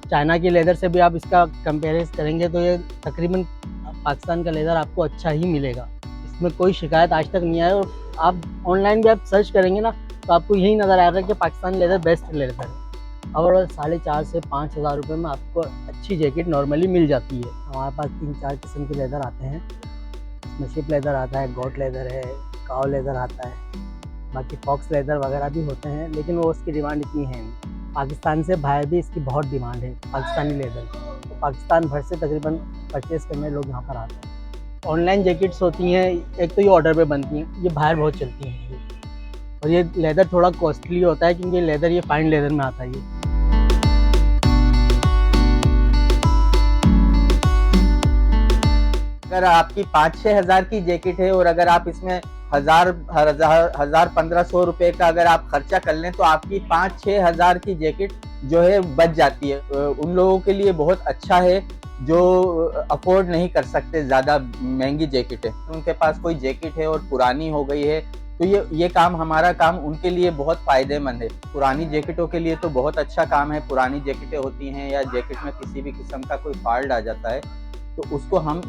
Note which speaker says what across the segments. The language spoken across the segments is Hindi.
Speaker 1: चाइना की लेदर से भी आप इसका कंपेरिजन करेंगे तो ये तकरीबन पाकिस्तान का लेदर आपको अच्छा ही मिलेगा। इसमें कोई शिकायत आज तक नहीं आई और आप ऑनलाइन भी आप सर्च करेंगे ना तो आपको यही नज़र आएगा कि पाकिस्तानी लेदर बेस्ट लेदर है। और 4,500 से 5,000 रुपये में आपको अच्छी जैकेट नॉर्मली मिल जाती है। हमारे पास 3-4 किस्म के लेदर आते हैं। इसमें शिप लेदर आता है, गोट लेदर है, काव लेदर आता है, बाकी फॉक्स लेदर वगैरह भी होते हैं, लेकिन वो उसकी डिमांड इतनी है नहीं। पाकिस्तान से बाहर भी इसकी बहुत डिमांड है पाकिस्तानी लेदर की, तो पाकिस्तान भर से तकरीबन परचेज़ करने लोग यहाँ पर आते हैं। ऑनलाइन जैकेट्स होती हैं, एक तो ये ऑर्डर पे बनती हैं, ये बाहर बहुत चलती हैं ये। और ये लेदर थोड़ा कॉस्टली होता है क्योंकि लेदर ये फाइन लेदर में आता है ये।
Speaker 2: अगर आपकी 5-6 हज़ार की जैकेट है और अगर आप इसमें हजार 1,500 रुपए का अगर आप खर्चा कर लें तो आपकी 5-6 हज़ार की जैकेट जो है बच जाती है। उन लोगों के लिए बहुत अच्छा है जो अफोर्ड नहीं कर सकते ज़्यादा महंगी जैकेट है। उनके पास कोई जैकेट है और पुरानी हो गई है तो ये काम, हमारा काम उनके लिए बहुत फ़ायदेमंद है। पुरानी जैकेटों के लिए तो बहुत अच्छा काम है। पुरानी जैकेटें होती हैं या जैकेट में किसी भी किस्म का कोई फॉल्ट आ जाता है तो उसको हम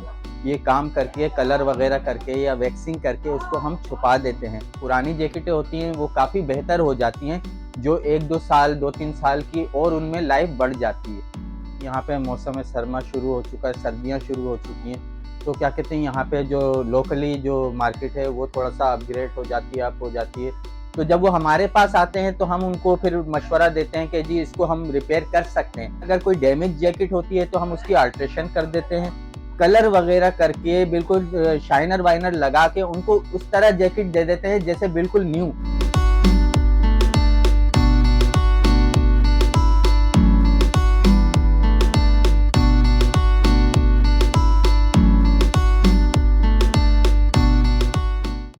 Speaker 2: ये काम करके, कलर वगैरह करके या वैक्सिंग करके उसको हम छुपा देते हैं। पुरानी जैकेटें होती हैं वो काफ़ी बेहतर हो जाती हैं, जो 1-2 साल 2-3 साल की और उनमें लाइफ बढ़ जाती है। यहाँ पे मौसम सरमा शुरू हो चुका है, सर्दियाँ शुरू हो चुकी हैं, तो क्या कहते हैं यहाँ पे जो लोकली जो मार्केट है वो थोड़ा सा अपग्रेड हो जाती है, अप हो जाती है। तो जब वो हमारे पास आते हैं तो हम उनको फिर मशवरा देते हैं कि जी इसको हम रिपेयर कर सकते हैं। अगर कोई डैमेज जैकेट होती है तो हम उसकी अल्ट्रेशन कर देते हैं, कलर वगैरह करके बिल्कुल शाइनर वाइनर लगा के उनको उस तरह जैकेट दे देते हैं जैसे बिल्कुल न्यू।